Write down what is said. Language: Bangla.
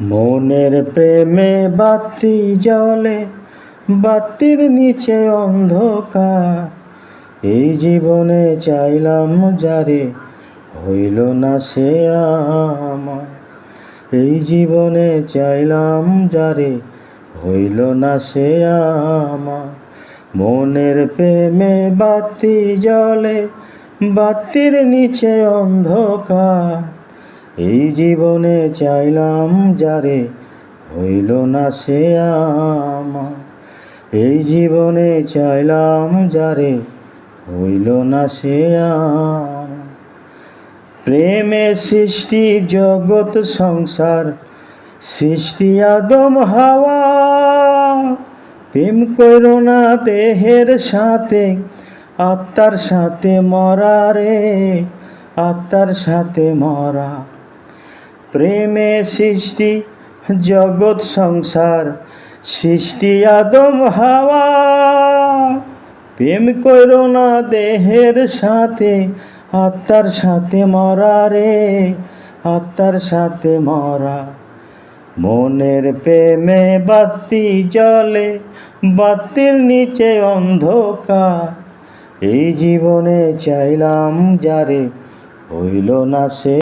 মনের প্রেমে বাতি জ্বলে, বাতির নিচে অন্ধকার। এই জীবনে চাইলাম যারে, হইল না সে আমার। এই জীবনে চাইলাম যারে, হইল না সে আমার। মনের প্রেমে বাতি জ্বলে, বাতির নিচে অন্ধকার। এই জীবনে চাইলাম যারে, হইল না সে আমার। এই জীবনে চাইলাম যারে, হইল না সে আমার। প্রেমে সৃষ্টি জগৎ সংসার, সৃষ্টি আদম হাওয়া। প্রেম কইরো না দেহের সাথে, আত্মার সাথে মরা রে, আত্মার সাথে মরা। প্রেমে সৃষ্টি জগৎ সংসার, সৃষ্টি আদম হাওয়া। প্রেম কইরো না দেহের সাথে, আত্মার সাথে মরা রে, আত্মার সাথে মরা। মনের প্রেমে বাতি জ্বলে, বাতির নিচে অন্ধকার। এই জীবনে চাইলাম যারে, হইল না সে